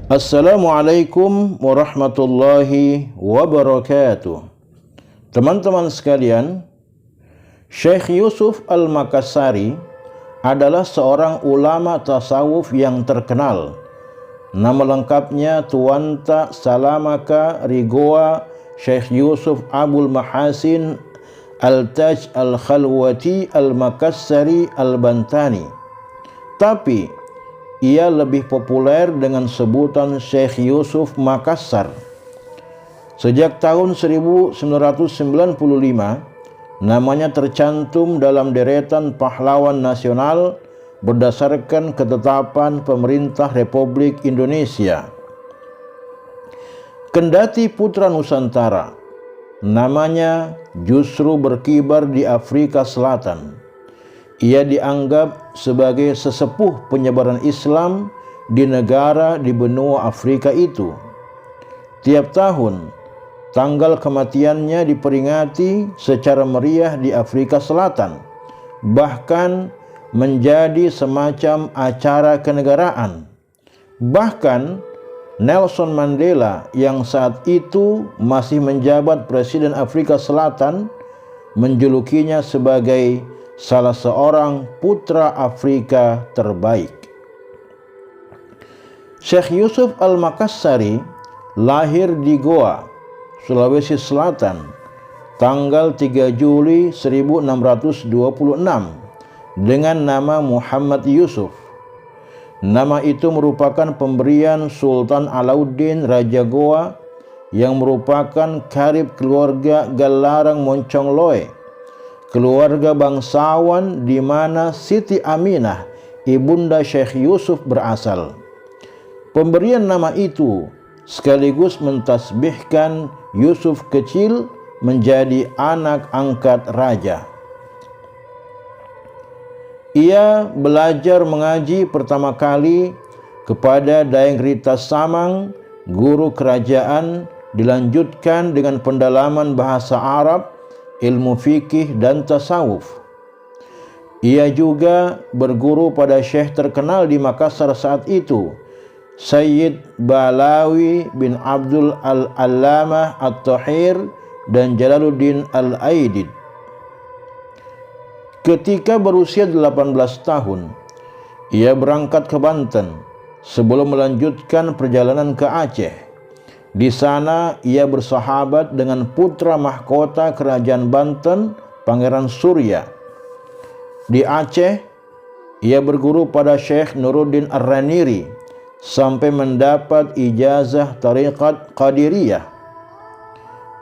Assalamualaikum warahmatullahi wabarakatuh. Teman-teman sekalian, Syekh Yusuf Al-Makassari adalah seorang ulama tasawuf yang terkenal. Nama lengkapnya Tuanta Salamaka Rigoa Syekh Yusuf Abul Mahasin Al-Taj Al-Khalwati Al-Makassari Al-Bantani. Tapi ia lebih populer dengan sebutan Syekh Yusuf Makassar. Sejak tahun 1995, namanya tercantum dalam deretan pahlawan nasional berdasarkan ketetapan pemerintah Republik Indonesia. Kendati putra Nusantara, namanya justru berkibar di Afrika Selatan. Ia dianggap sebagai sesepuh penyebaran Islam di negara di benua Afrika itu. Tiap tahun, tanggal kematiannya diperingati secara meriah di Afrika Selatan, bahkan menjadi semacam acara kenegaraan. Bahkan Nelson Mandela yang saat itu masih menjabat Presiden Afrika Selatan menjulukinya sebagai salah seorang putra Afrika terbaik. Syekh Yusuf Al-Makassari lahir di Goa, Sulawesi Selatan, tanggal 3 Juli 1626 dengan nama Muhammad Yusuf. Nama itu merupakan pemberian Sultan Alauddin Raja Goa yang merupakan karib keluarga Galarang Moncongloe, keluarga bangsawan di mana Siti Aminah, ibunda Syekh Yusuf berasal. Pemberian nama itu sekaligus mentasbihkan Yusuf kecil menjadi anak angkat raja. Ia belajar mengaji pertama kali kepada Daeng Rita Samang, guru kerajaan, dilanjutkan dengan pendalaman bahasa Arab, ilmu fikih dan tasawuf. Ia juga berguru pada syekh terkenal di Makassar saat itu, Sayyid Balawi bin Abdul Al-Allamah At-Tahir dan Jalaluddin Al-Aidid. Ketika berusia 18 tahun, ia berangkat ke Banten sebelum melanjutkan perjalanan ke Aceh. Di sana ia bersahabat dengan putra mahkota kerajaan Banten, Pangeran Surya. Di Aceh, ia berguru pada Syekh Nuruddin Ar-Raniri sampai mendapat ijazah tariqat Qadiriyah.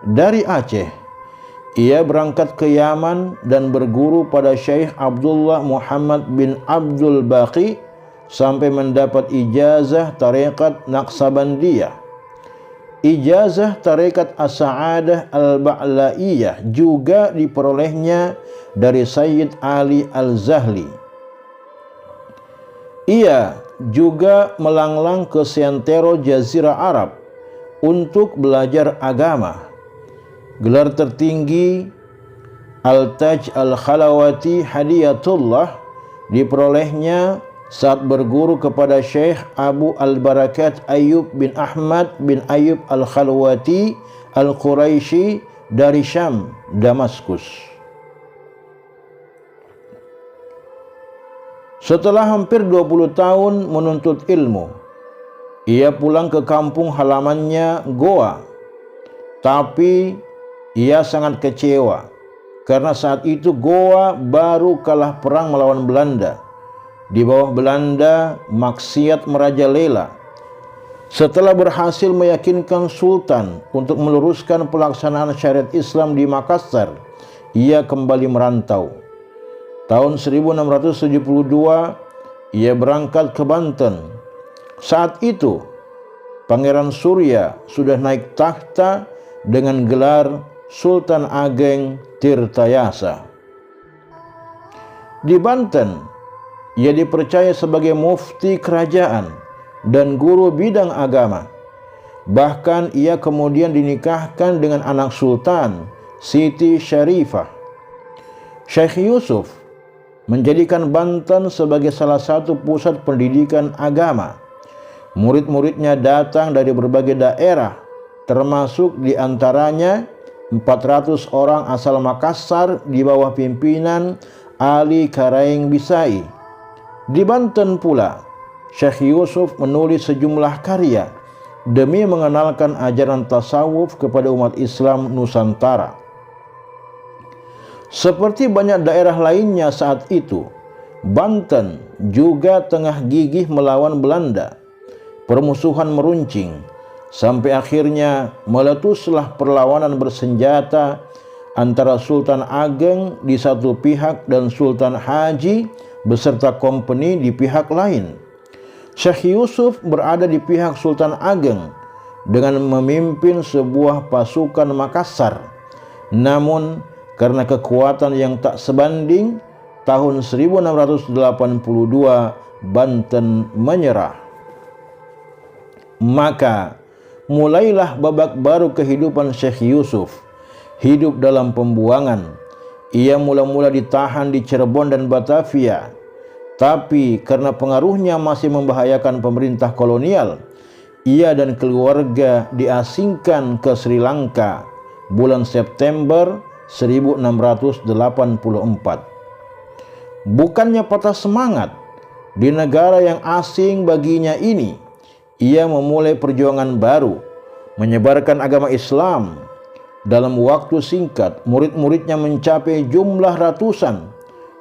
Dari Aceh, ia berangkat ke Yaman dan berguru pada Syekh Abdullah Muhammad bin Abdul Baqi sampai mendapat ijazah tariqat Naqsabandiyah. Ijazah tarekat As-Sa'adah Al-Ba'laiyah juga diperolehnya dari Sayyid Ali Al-Zahli. Ia juga melanglang ke seantero Jazirah Arab untuk belajar agama. Gelar tertinggi Al-Taj Al-Khalawati Hadiyatullah diperolehnya saat berguru kepada Syekh Abu Al-Barakat Ayyub bin Ahmad bin Ayyub Al-Khalwati Al-Quraisy dari Syam, Damaskus. Setelah hampir 20 tahun menuntut ilmu, ia pulang ke kampung halamannya Goa. Tapi ia sangat kecewa karena saat itu Goa baru kalah perang melawan Belanda. Di bawah Belanda, maksiat merajalela. Setelah berhasil meyakinkan Sultan untuk meluruskan pelaksanaan syariat Islam di Makassar, ia kembali merantau. Tahun 1672, ia berangkat ke Banten. Saat itu, Pangeran Surya sudah naik takhta dengan gelar Sultan Ageng Tirtayasa. Di Banten, ia dipercaya sebagai mufti kerajaan dan guru bidang agama. Bahkan ia kemudian dinikahkan dengan anak sultan, Siti Syarifah. Syekh Yusuf menjadikan Banten sebagai salah satu pusat pendidikan agama. Murid-muridnya datang dari berbagai daerah, termasuk diantaranya 400 orang asal Makassar di bawah pimpinan Ali Karaing Bisai. Di Banten pula, Syekh Yusuf menulis sejumlah karya demi mengenalkan ajaran tasawuf kepada umat Islam Nusantara. Seperti banyak daerah lainnya saat itu, Banten juga tengah gigih melawan Belanda. Permusuhan meruncing, sampai akhirnya meletuslah perlawanan bersenjata antara Sultan Ageng di satu pihak dan Sultan Haji beserta kompeni di pihak lain. Syekh Yusuf berada di pihak Sultan Ageng dengan memimpin sebuah pasukan Makassar. Namun karena kekuatan yang tak sebanding, tahun 1682 Banten menyerah. Maka mulailah babak baru kehidupan Syekh Yusuf, hidup dalam pembuangan. Ia mula-mula ditahan di Cirebon dan Batavia, tapi karena pengaruhnya masih membahayakan pemerintah kolonial, ia dan keluarga diasingkan ke Sri Lanka bulan September 1684. Bukannya patah semangat, di negara yang asing baginya ini, ia memulai perjuangan baru, menyebarkan agama Islam. Dalam waktu singkat, murid-muridnya mencapai jumlah ratusan,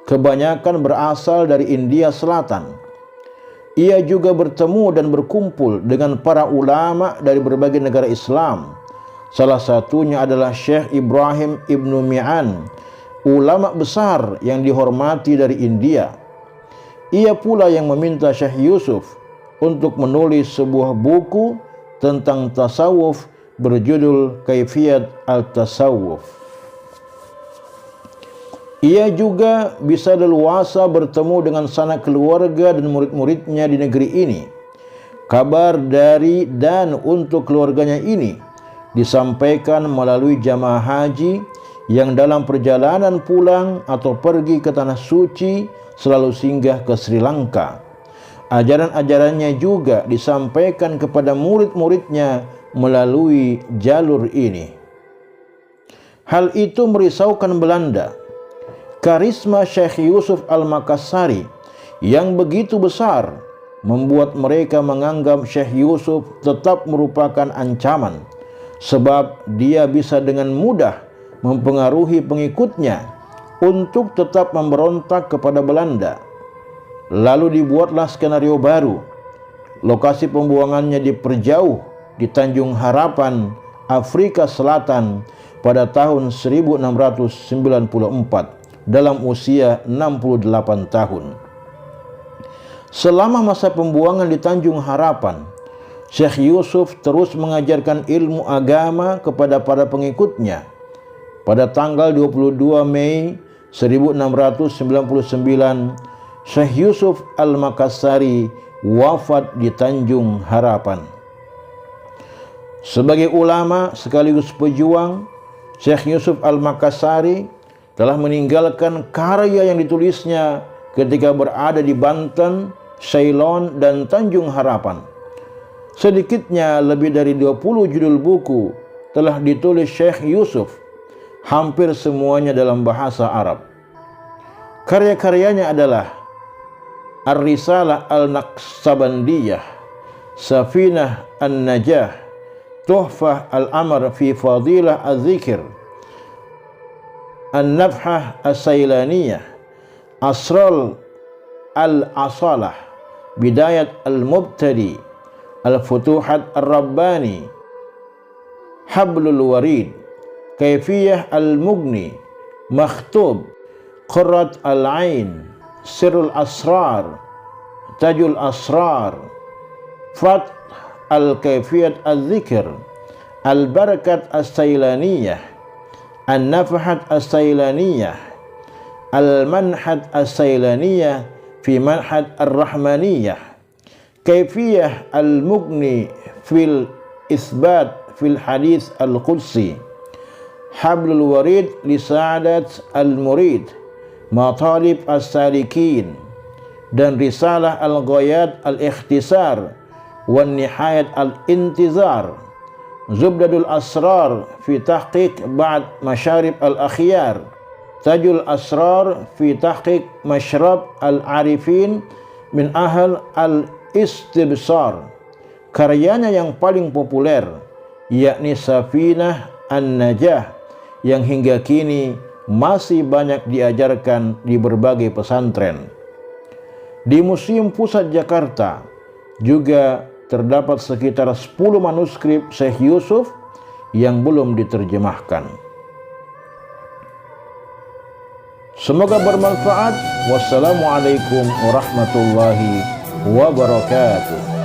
kebanyakan berasal dari India Selatan. Ia juga bertemu dan berkumpul dengan para ulama dari berbagai negara Islam. Salah satunya adalah Syekh Ibrahim Ibnu Mi'an, ulama besar yang dihormati dari India. Ia pula yang meminta Syekh Yusuf untuk menulis sebuah buku tentang tasawuf berjudul Kaifiyat al-Tasawuf. Ia juga bisa leluasa bertemu dengan sanak keluarga dan murid-muridnya di negeri ini. Kabar dari dan untuk keluarganya ini disampaikan melalui jamaah haji yang dalam perjalanan pulang atau pergi ke Tanah Suci selalu singgah ke Sri Lanka. Ajaran-ajarannya juga disampaikan kepada murid-muridnya melalui jalur ini. Hal itu merisaukan Belanda. Karisma Syekh Yusuf Al-Makassari yang begitu besar membuat mereka menganggap Syekh Yusuf tetap merupakan ancaman, sebab dia bisa dengan mudah mempengaruhi pengikutnya untuk tetap memberontak kepada Belanda. Lalu dibuatlah skenario baru. Lokasi pembuangannya diperjauh di Tanjung Harapan, Afrika Selatan pada tahun 1694 dalam usia 68 tahun. Selama masa pembuangan di Tanjung Harapan, Syekh Yusuf terus mengajarkan ilmu agama kepada para pengikutnya. Pada tanggal 22 Mei 1699, Syekh Yusuf Al-Makassari wafat di Tanjung Harapan. Sebagai ulama sekaligus pejuang, Syekh Yusuf Al-Makassari telah meninggalkan karya yang ditulisnya ketika berada di Banten, Ceylon, dan Tanjung Harapan. Sedikitnya lebih dari 20 judul buku telah ditulis Syekh Yusuf, hampir semuanya dalam bahasa Arab. Karya-karyanya adalah Ar-Risalah Al-Naqsabandiyah, Safinah An-Najah, Tuhfah Al-Amr fi Fadilah Al-Zikr, An-Nafhah As-Saylaniyah, Asral Al-Asalah, Bidayat Al-Mubtadi, Al-Futuhat Al-Rabbani, Hablul Warid, Kaifiyah Al-Mughni, Makhtub, Qurrat Al-Ain, Sirrul Asrar, Tajul Asrar, Fath Al-Kaifiyat Al-Zikr, Al-Barakat As-Saylaniyah, An-Nafahat As-Saylaniyah, Al-Manhat As-Saylaniyah fi Manhat Ar-Rahmaniyah, Kaifiyah Al-Mughni fil Isbat fil Hadith Al-Qudsi, Hablul Warid li Sa'adat Al-Murid, Matalib As-Salikin, dan Risalah Al-Ghayat Al-Ikhtisar wan Nihayat al-Intizar, Zubdadul Asrar fi Tahqiq Ba'd Masharib al-Akhyar, Tajul Asrar fi Tahqiq Mashrab al-Arifin min Ahl al-Istibsar. Karyanya yang paling populer yakni Safinah An-Najah yang hingga kini masih banyak diajarkan di berbagai pesantren. Di Museum Pusat Jakarta juga terdapat sekitar 10 manuskrip Syekh Yusuf yang belum diterjemahkan. Semoga bermanfaat. Wassalamualaikum warahmatullahi wabarakatuh.